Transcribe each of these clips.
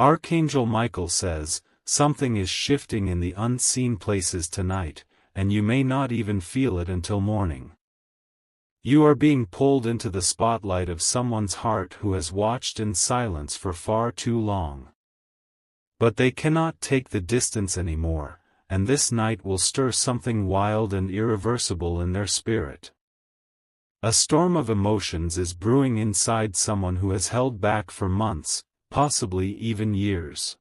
Archangel Michael says, something is shifting in the unseen places tonight, and you may not even feel it until morning. You are being pulled into the spotlight of someone's heart who has watched in silence for far too long. But they cannot take the distance anymore, and this night will stir something wild and irreversible in their spirit. A storm of emotions is brewing inside someone who has held back for months, possibly even years.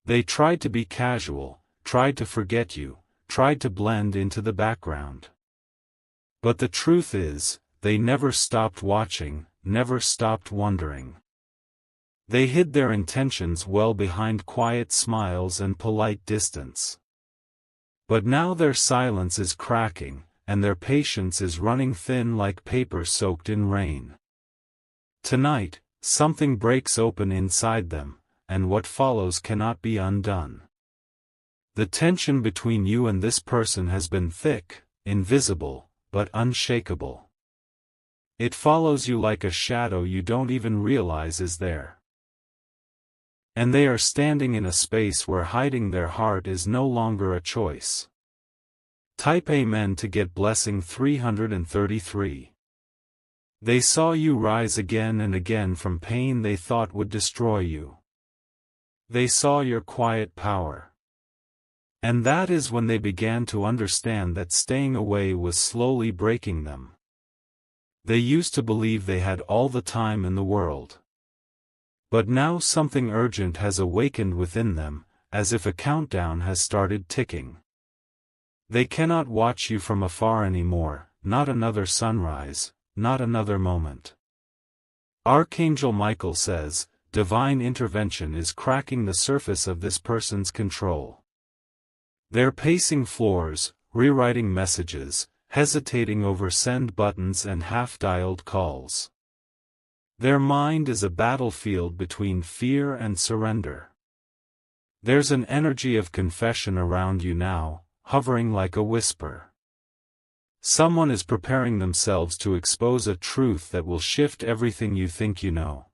They tried to be casual, tried to forget you, tried to blend into the background. But the truth is, they never stopped watching, never stopped wondering. They hid their intentions well behind quiet smiles and polite distance. But now their silence is cracking, and their patience is running thin like paper soaked in rain. Tonight, something breaks open inside them, and what follows cannot be undone. The tension between you and this person has been thick, invisible, but unshakable. It follows you like a shadow you don't even realize is there. And they are standing in a space where hiding their heart is no longer a choice. Type Amen to get blessing 333. They saw you rise again and again from pain they thought would destroy you. They saw your quiet power. And that is when they began to understand that staying away was slowly breaking them. They used to believe they had all the time in the world. But now something urgent has awakened within them, as if a countdown has started ticking. They cannot watch you from afar anymore, not another sunrise, not another moment. Archangel Michael says, divine intervention is cracking the surface of this person's control. They're pacing floors, rewriting messages, hesitating over send buttons and half-dialed calls. Their mind is a battlefield between fear and surrender. There's an energy of confession around you now, hovering like a whisper. Someone is preparing themselves to expose a truth that will shift everything you think you know.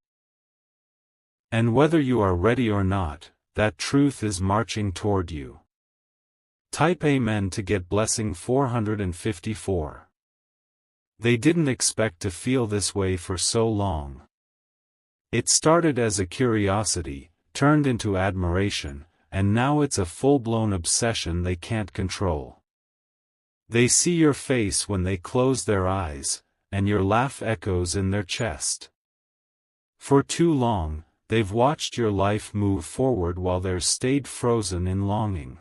And whether you are ready or not, that truth is marching toward you. Type Amen to get blessing 454. They didn't expect to feel this way for so long. It started as a curiosity, turned into admiration, and now it's a full-blown obsession they can't control. They see your face when they close their eyes, and your laugh echoes in their chest. For too long, they've watched your life move forward while theirs stayed frozen in longing.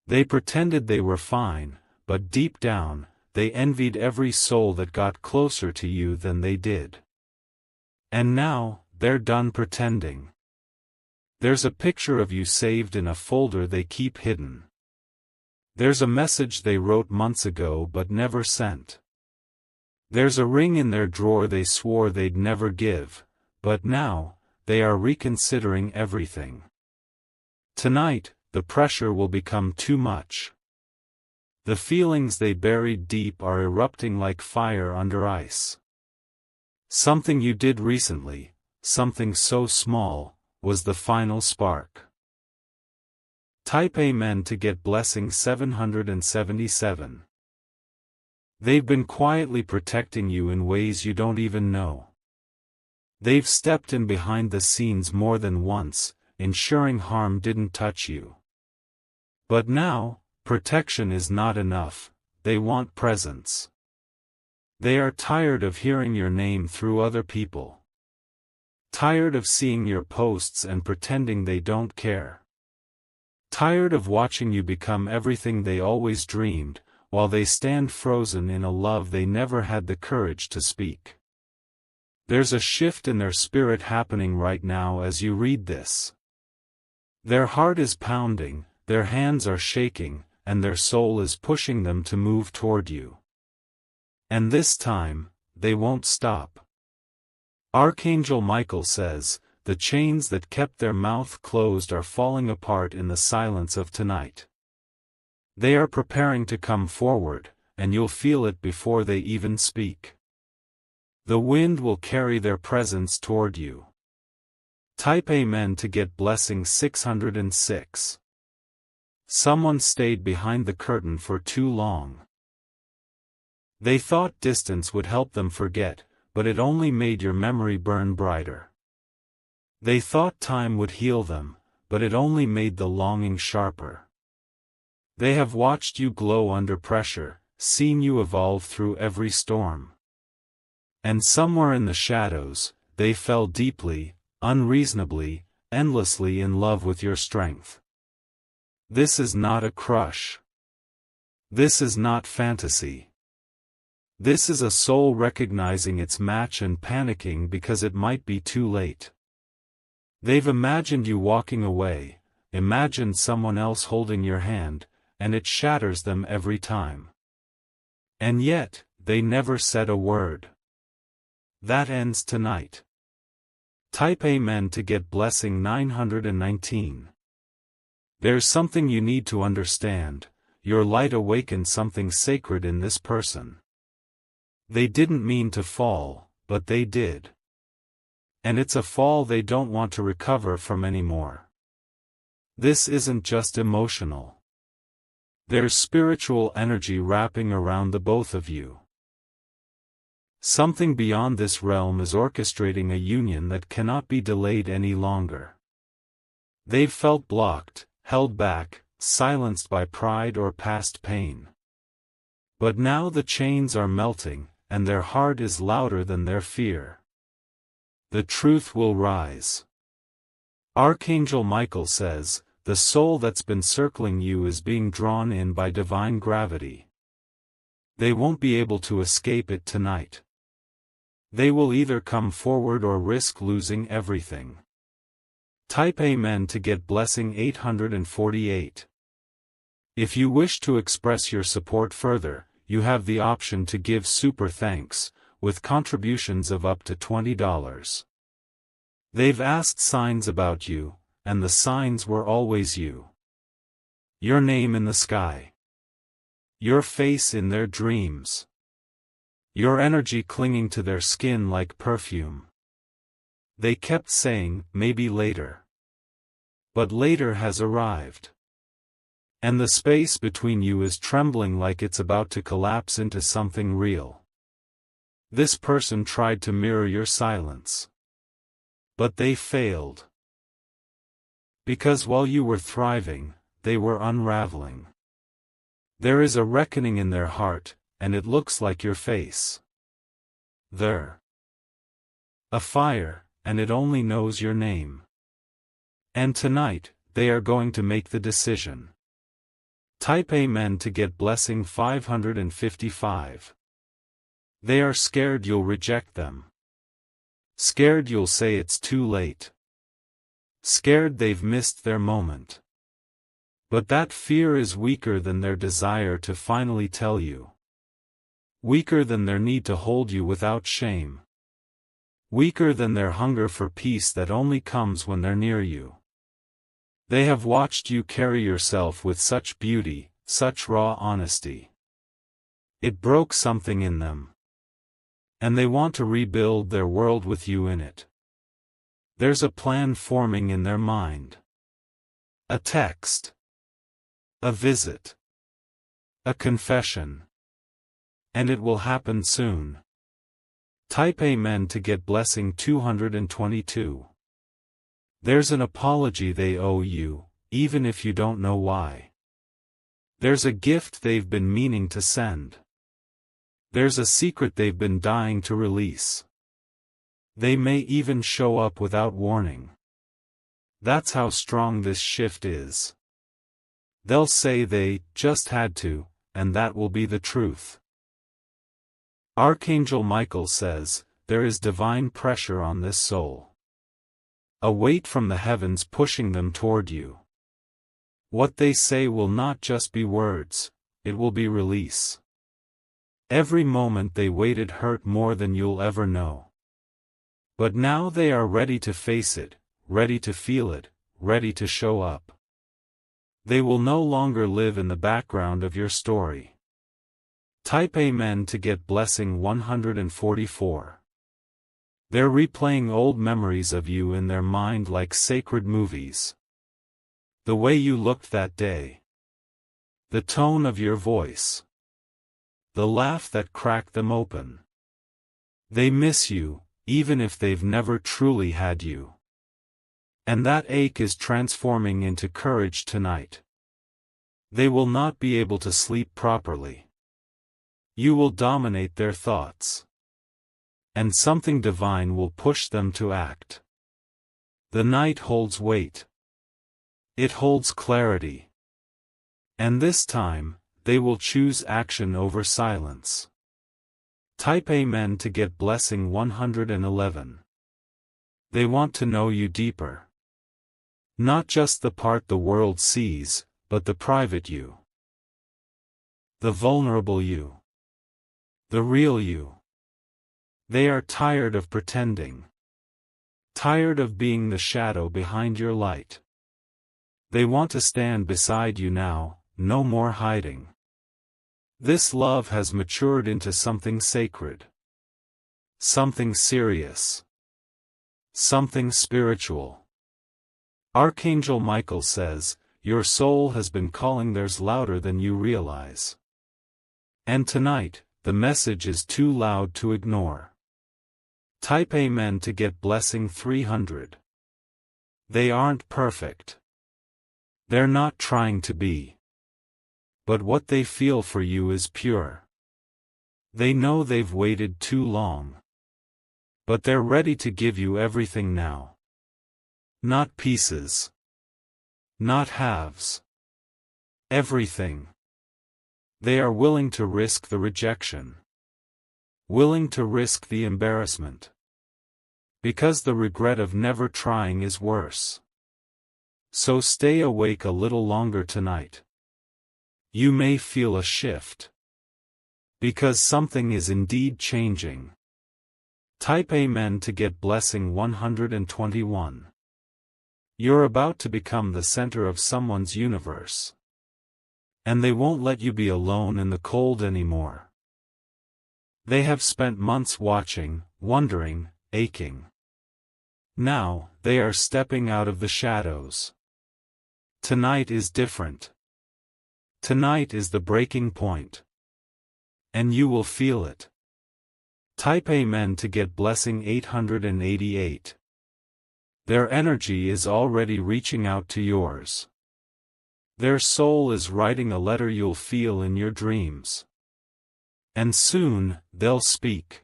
They pretended they were fine, but deep down, they envied every soul that got closer to you than they did. And now, they're done pretending. There's a picture of you saved in a folder they keep hidden. There's a message they wrote months ago but never sent. There's a ring in their drawer they swore they'd never give, but now, they are reconsidering everything. Tonight, the pressure will become too much. The feelings they buried deep are erupting like fire under ice. Something you did recently, something so small, was the final spark. Type Amen to get blessing 777. They've been quietly protecting you in ways you don't even know. They've stepped in behind the scenes more than once, ensuring harm didn't touch you. But now, protection is not enough, they want presence. They are tired of hearing your name through other people. Tired of seeing your posts and pretending they don't care. Tired of watching you become everything they always dreamed, while they stand frozen in a love they never had the courage to speak. There's a shift in their spirit happening right now as you read this. Their heart is pounding, their hands are shaking, and their soul is pushing them to move toward you. And this time, they won't stop. Archangel Michael says, the chains that kept their mouth closed are falling apart in the silence of tonight. They are preparing to come forward, and you'll feel it before they even speak. The wind will carry their presence toward you. Type Amen to get blessing 606. Someone stayed behind the curtain for too long. They thought distance would help them forget, but it only made your memory burn brighter. They thought time would heal them, but it only made the longing sharper. They have watched you glow under pressure, seen you evolve through every storm. And somewhere in the shadows, they fell deeply, unreasonably, endlessly in love with your strength. This is not a crush. This is not fantasy. This is a soul recognizing its match and panicking because it might be too late. They've imagined you walking away, imagined someone else holding your hand, and it shatters them every time. And yet, they never said a word. That ends tonight. Type Amen to get blessing 919. There's something you need to understand. Your light awakened something sacred in this person. They didn't mean to fall, but they did. And it's a fall they don't want to recover from anymore. This isn't just emotional. There's spiritual energy wrapping around the both of you. Something beyond this realm is orchestrating a union that cannot be delayed any longer. They've felt blocked, held back, silenced by pride or past pain. But now the chains are melting, and their heart is louder than their fear. The truth will rise. Archangel Michael says, the soul that's been circling you is being drawn in by divine gravity. They won't be able to escape it tonight. They will either come forward or risk losing everything. Type Amen to get blessing 848. If you wish to express your support further, you have the option to give super thanks, with contributions of up to $20. They've asked signs about you, and the signs were always you. Your name in the sky. Your face in their dreams. Your energy clinging to their skin like perfume. They kept saying, maybe later. But later has arrived. And the space between you is trembling like it's about to collapse into something real. This person tried to mirror your silence. But they failed. Because while you were thriving, they were unraveling. There is a reckoning in their heart, and it looks like your face. They're a fire, and it only knows your name. And tonight, they are going to make the decision. Type Amen to get blessing 555. They are scared you'll reject them. Scared you'll say it's too late. Scared they've missed their moment. But that fear is weaker than their desire to finally tell you. Weaker than their need to hold you without shame. Weaker than their hunger for peace that only comes when they're near you. They have watched you carry yourself with such beauty, such raw honesty. It broke something in them. And they want to rebuild their world with you in it. There's a plan forming in their mind. A text. A visit. A confession. And it will happen soon. Type Amen to get blessing 222. There's an apology they owe you, even if you don't know why. There's a gift they've been meaning to send. There's a secret they've been dying to release. They may even show up without warning. That's how strong this shift is. They'll say they just had to, and that will be the truth. Archangel Michael says, there is divine pressure on this soul. A weight from the heavens pushing them toward you. What they say will not just be words, it will be release. Every moment they waited hurt more than you'll ever know. But now they are ready to face it, ready to feel it, ready to show up. They will no longer live in the background of your story. Type Amen to get blessing 144. They're replaying old memories of you in their mind like sacred movies. The way you looked that day. The tone of your voice. The laugh that cracked them open. They miss you, even if they've never truly had you. And that ache is transforming into courage tonight. They will not be able to sleep properly. You will dominate their thoughts. And something divine will push them to act. The night holds weight. It holds clarity. And this time, they will choose action over silence. Type Amen to get blessing 111. They want to know you deeper. Not just the part the world sees, but the private you. The vulnerable you. The real you. They are tired of pretending. Tired of being the shadow behind your light. They want to stand beside you now, no more hiding. This love has matured into something sacred. Something serious. Something spiritual. Archangel Michael says, your soul has been calling theirs louder than you realize. And tonight, the message is too loud to ignore. Type Amen to get blessing 300. They aren't perfect. They're not trying to be. But what they feel for you is pure. They know they've waited too long. But they're ready to give you everything now. Not pieces. Not halves. Everything. They are willing to risk the rejection. Willing to risk the embarrassment. Because the regret of never trying is worse. So stay awake a little longer tonight. You may feel a shift. Because something is indeed changing. Type Amen to get blessing 121. You're about to become the center of someone's universe. And they won't let you be alone in the cold anymore. They have spent months watching, wondering, aching. Now, they are stepping out of the shadows. Tonight is different. Tonight is the breaking point. And you will feel it. Type Amen to get blessing 888. Their energy is already reaching out to yours. Their soul is writing a letter you'll feel in your dreams. And soon, they'll speak.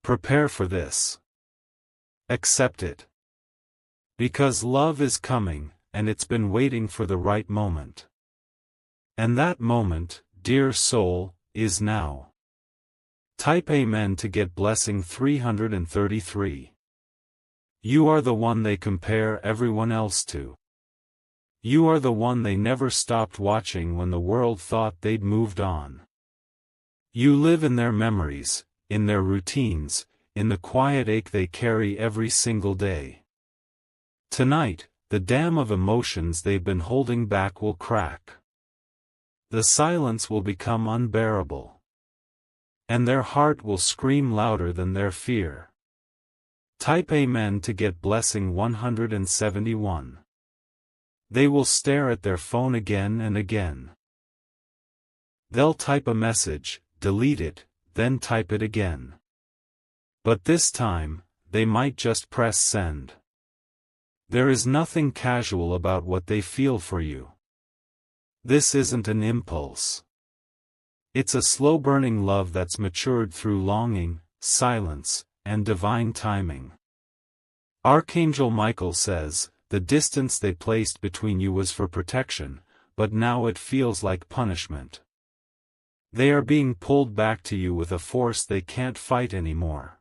Prepare for this. Accept it. Because love is coming, and it's been waiting for the right moment. And that moment, dear soul, is now. Type Amen to get blessing 333. You are the one they compare everyone else to. You are the one they never stopped watching when the world thought they'd moved on. You live in their memories, in their routines, in the quiet ache they carry every single day. Tonight, the dam of emotions they've been holding back will crack. The silence will become unbearable. And their heart will scream louder than their fear. Type Amen to get blessing 171. They will stare at their phone again and again. They'll type a message, delete it, then type it again. But this time, they might just press send. There is nothing casual about what they feel for you. This isn't an impulse. It's a slow-burning love that's matured through longing, silence, and divine timing. Archangel Michael says, the distance they placed between you was for protection, but now it feels like punishment. They are being pulled back to you with a force they can't fight anymore.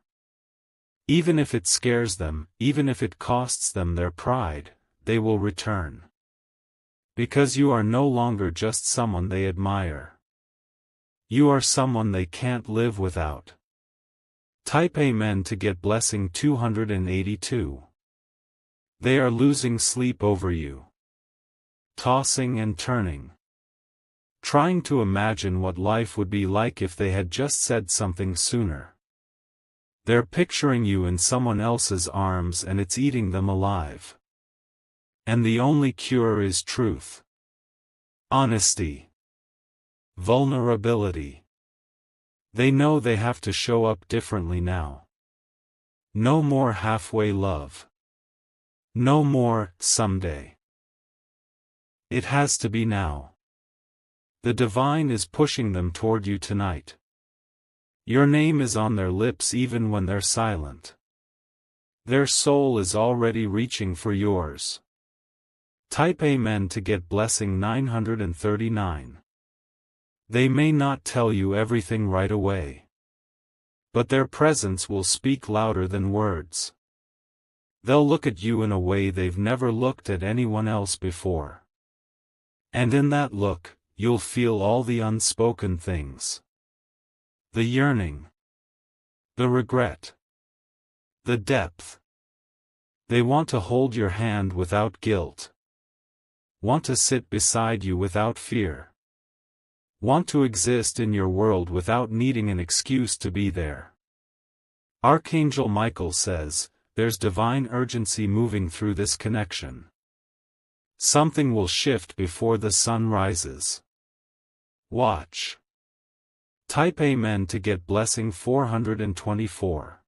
Even if it scares them, even if it costs them their pride, they will return. Because you are no longer just someone they admire. You are someone they can't live without. Type Amen to get blessing 282. They are losing sleep over you. Tossing and turning. Trying to imagine what life would be like if they had just said something sooner. They're picturing you in someone else's arms and it's eating them alive. And the only cure is truth. Honesty. Vulnerability. They know they have to show up differently now. No more halfway love. No more, someday. It has to be now. The divine is pushing them toward you tonight. Your name is on their lips even when they're silent. Their soul is already reaching for yours. Type Amen to get blessing 939. They may not tell you everything right away. But their presence will speak louder than words. They'll look at you in a way they've never looked at anyone else before. And in that look, you'll feel all the unspoken things. The yearning. The regret. The depth. They want to hold your hand without guilt. Want to sit beside you without fear. Want to exist in your world without needing an excuse to be there. Archangel Michael says, there's divine urgency moving through this connection. Something will shift before the sun rises. Watch. Type Amen to get blessing 424.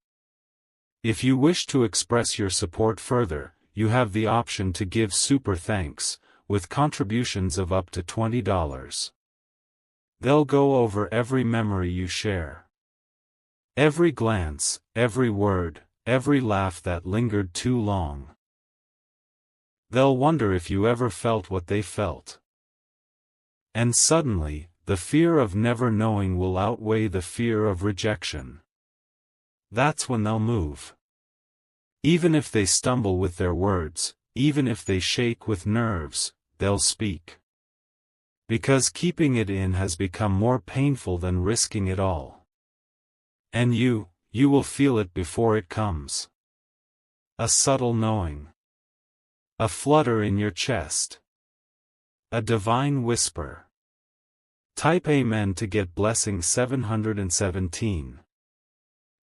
If you wish to express your support further, you have the option to give super thanks, with contributions of up to $20. They'll go over every memory you share. Every glance, every word, every laugh that lingered too long. They'll wonder if you ever felt what they felt. And suddenly, the fear of never knowing will outweigh the fear of rejection. That's when they'll move. Even if they stumble with their words, even if they shake with nerves, they'll speak. Because keeping it in has become more painful than risking it all. And you will feel it before it comes. A subtle knowing. A flutter in your chest. A divine whisper. Type Amen to get blessing 717.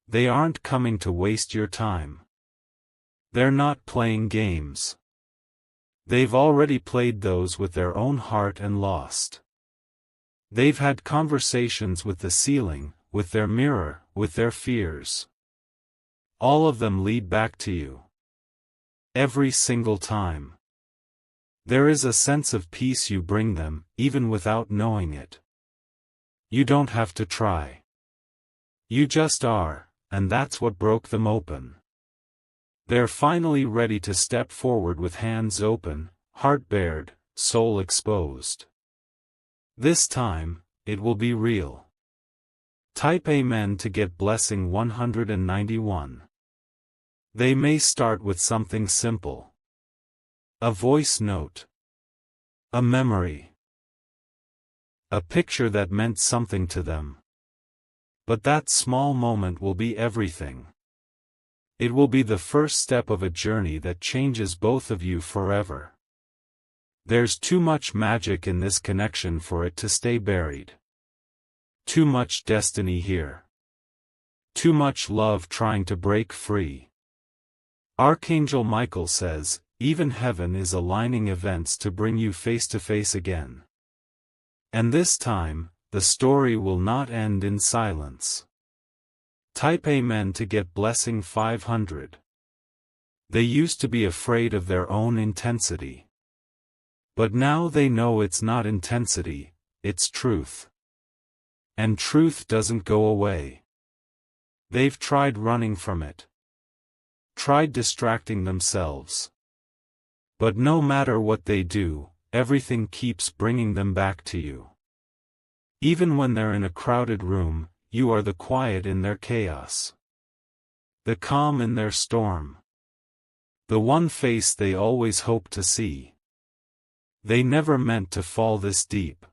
They aren't coming to waste your time. They're not playing games. They've already played those with their own heart and lost. They've had conversations with the ceiling, with their mirror, with their fears. All of them lead back to you. Every single time. There is a sense of peace you bring them, even without knowing it. You don't have to try. You just are, and that's what broke them open. They're finally ready to step forward with hands open, heart bared, soul exposed. This time, it will be real. Type Amen to get blessing 191. They may start with something simple. A voice note. A memory. A picture that meant something to them. But that small moment will be everything. It will be the first step of a journey that changes both of you forever. There's too much magic in this connection for it to stay buried. Too much destiny here. Too much love trying to break free. Archangel Michael says, even heaven is aligning events to bring you face to face again. And this time, the story will not end in silence. Type Amen to get blessing 500. They used to be afraid of their own intensity. But now they know it's not intensity, it's truth. And truth doesn't go away. They've tried running from it. Tried distracting themselves. But no matter what they do, everything keeps bringing them back to you. Even when they're in a crowded room, you are the quiet in their chaos. The calm in their storm. The one face they always hope to see. They never meant to fall this deep.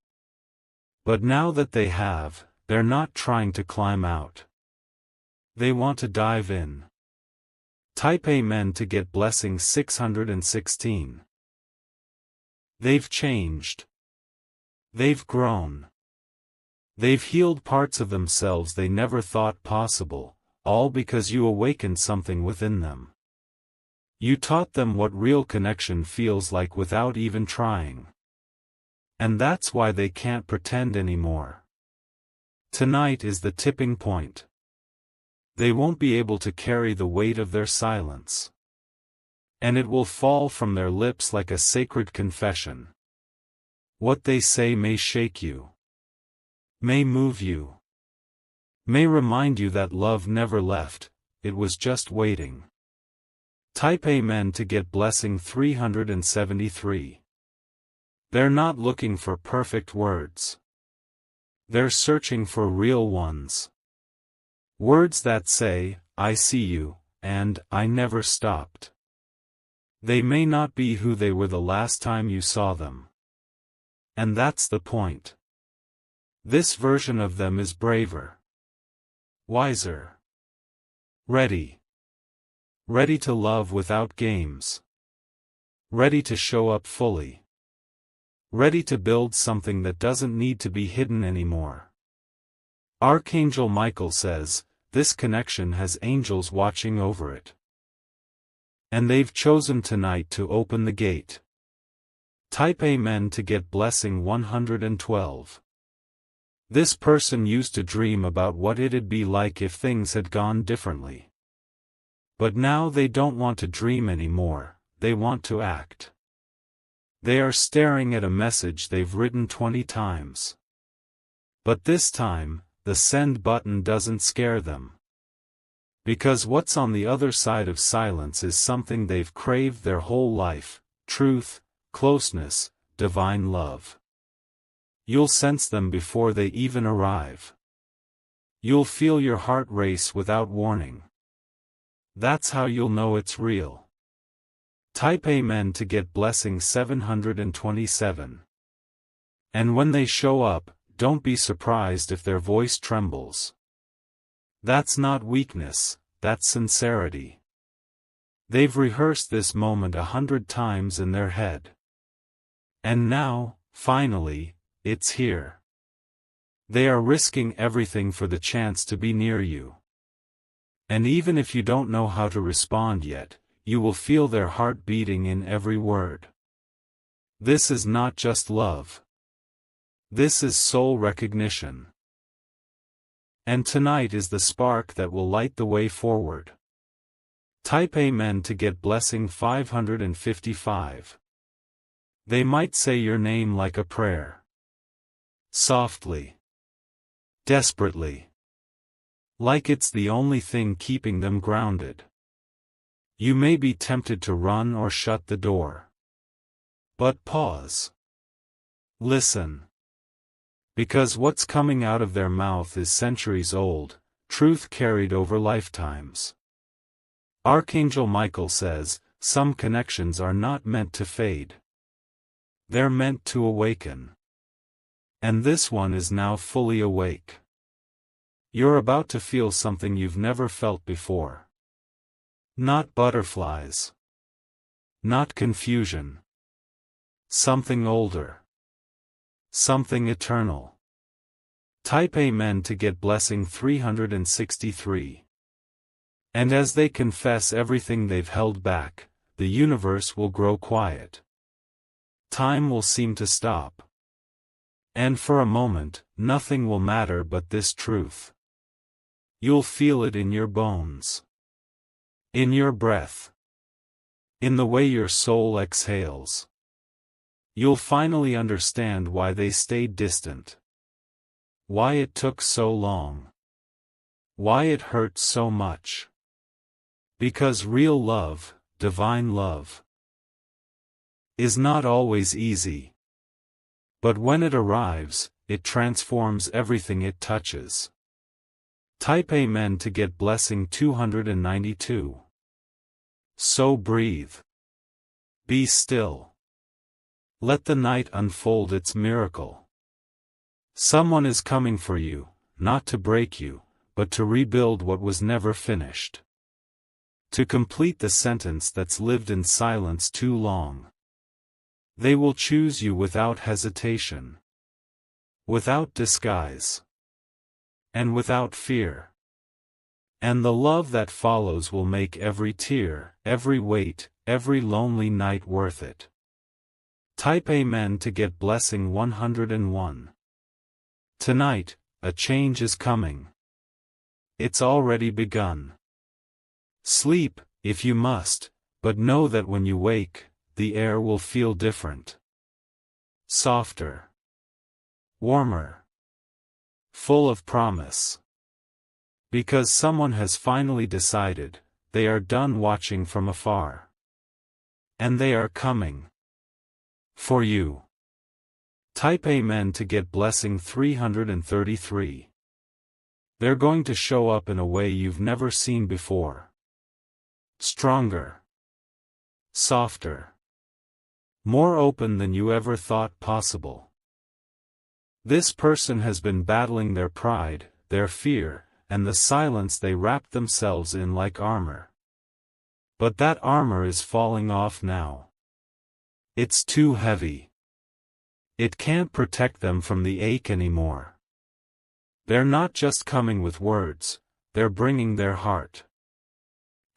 But now that they have, they're not trying to climb out. They want to dive in. Type Amen to get blessing 616. They've changed. They've grown. They've healed parts of themselves they never thought possible, all because you awakened something within them. You taught them what real connection feels like without even trying. And that's why they can't pretend anymore. Tonight is the tipping point. They won't be able to carry the weight of their silence. And it will fall from their lips like a sacred confession. What they say may shake you, may move you, may remind you that love never left, it was just waiting. Type Amen to get blessing 373. They're not looking for perfect words. They're searching for real ones. Words that say, I see you, and I never stopped. They may not be who they were the last time you saw them. And that's the point. This version of them is braver, wiser, ready. Ready to love without games. Ready to show up fully. Ready to build something that doesn't need to be hidden anymore. Archangel Michael says, this connection has angels watching over it. And they've chosen tonight to open the gate. Type Amen to get blessing 112. This person used to dream about what it'd be like if things had gone differently. But now they don't want to dream anymore, they want to act. They are staring at a message they've written 20 times. But this time, the send button doesn't scare them. Because what's on the other side of silence is something they've craved their whole life: truth, closeness, divine love. You'll sense them before they even arrive. You'll feel your heart race without warning. That's how you'll know it's real. Type Amen to get blessing 727. And when they show up, don't be surprised if their voice trembles. That's not weakness, that's sincerity. They've rehearsed this moment 100 times in their head. And now, finally, it's here. They are risking everything for the chance to be near you. And even if you don't know how to respond yet, you will feel their heart beating in every word. This is not just love. This is soul recognition. And tonight is the spark that will light the way forward. Type Amen to get blessing 555. They might say your name like a prayer. Softly. Desperately. Like it's the only thing keeping them grounded. You may be tempted to run or shut the door. But pause. Listen. Because what's coming out of their mouth is centuries old, truth carried over lifetimes. Archangel Michael says, some connections are not meant to fade. They're meant to awaken. And this one is now fully awake. You're about to feel something you've never felt before. Not butterflies. Not confusion. Something older. Something eternal. Type Amen to get blessing 363. And as they confess everything they've held back, the universe will grow quiet. Time will seem to stop. And for a moment, nothing will matter but this truth. You'll feel it in your bones. In your breath. In the way your soul exhales. You'll finally understand why they stayed distant. Why it took so long. Why it hurt so much. Because real love, divine love, is not always easy. But when it arrives, it transforms everything it touches. Type Amen to get blessing 292. So breathe. Be still. Let the night unfold its miracle. Someone is coming for you, not to break you, but to rebuild what was never finished. To complete the sentence that's lived in silence too long. They will choose you without hesitation. Without disguise. And without fear. And the love that follows will make every tear, every wait, every lonely night worth it. Type Amen to get blessing 101. Tonight, a change is coming. It's already begun. Sleep, if you must, but know that when you wake, the air will feel different. Softer. Warmer. Full of promise. Because someone has finally decided, they are done watching from afar. And they are coming. For you. Type Amen to get blessing 333. They're going to show up in a way you've never seen before. Stronger. Softer. More open than you ever thought possible. This person has been battling their pride, their fear, and the silence they wrap themselves in like armor. But that armor is falling off now. It's too heavy. It can't protect them from the ache anymore. They're not just coming with words, they're bringing their heart.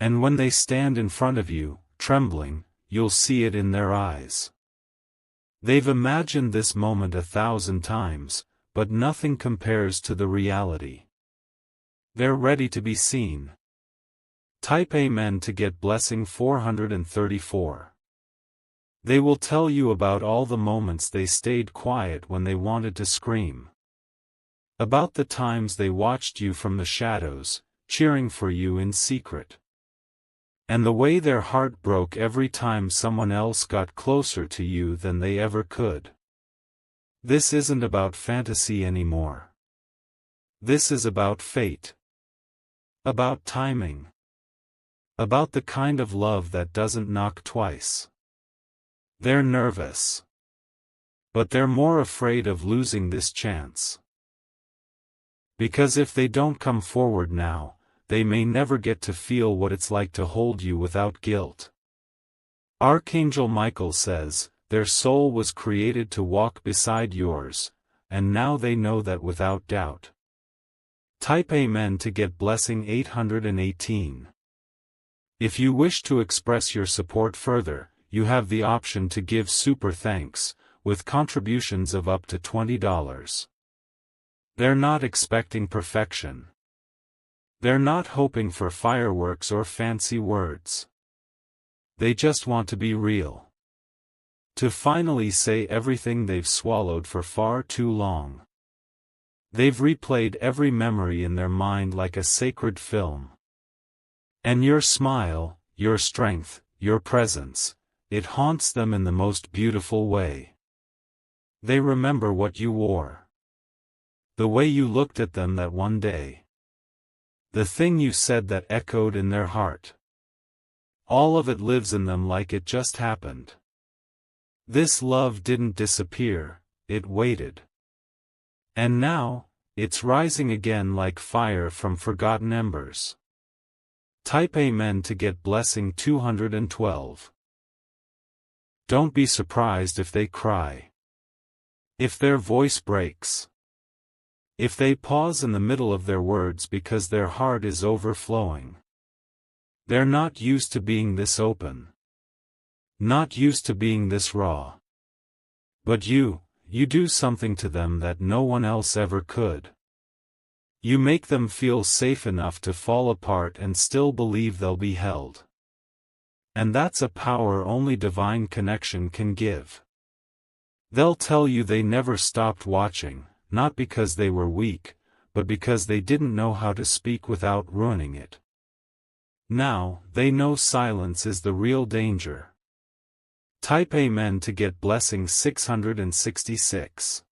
And when they stand in front of you, trembling, you'll see it in their eyes. They've imagined this moment 1,000 times, but nothing compares to the reality. They're ready to be seen. Type Amen to get blessing 434. They will tell you about all the moments they stayed quiet when they wanted to scream. About the times they watched you from the shadows, cheering for you in secret. And the way their heart broke every time someone else got closer to you than they ever could. This isn't about fantasy anymore. This is about fate. About timing. About the kind of love that doesn't knock twice. They're nervous. But they're more afraid of losing this chance. Because if they don't come forward now, they may never get to feel what it's like to hold you without guilt. Archangel Michael says, their soul was created to walk beside yours, and now they know that without doubt. Type Amen to get blessing 818. If you wish to express your support further, you have the option to give super thanks, with contributions of up to $20. They're not expecting perfection. They're not hoping for fireworks or fancy words. They just want to be real. To finally say everything they've swallowed for far too long. They've replayed every memory in their mind like a sacred film. And your smile, your strength, your presence, it haunts them in the most beautiful way. They remember what you wore. The way you looked at them that one day. The thing you said that echoed in their heart. All of it lives in them like it just happened. This love didn't disappear, it waited. And now, it's rising again like fire from forgotten embers. Type Amen to get blessing 212. Don't be surprised if they cry. If their voice breaks. If they pause in the middle of their words because their heart is overflowing. They're not used to being this open. Not used to being this raw. But you do something to them that no one else ever could. You make them feel safe enough to fall apart and still believe they'll be held. And that's a power only divine connection can give. They'll tell you they never stopped watching, not because they were weak, but because they didn't know how to speak without ruining it. Now, they know silence is the real danger. Type Amen to get blessing 666.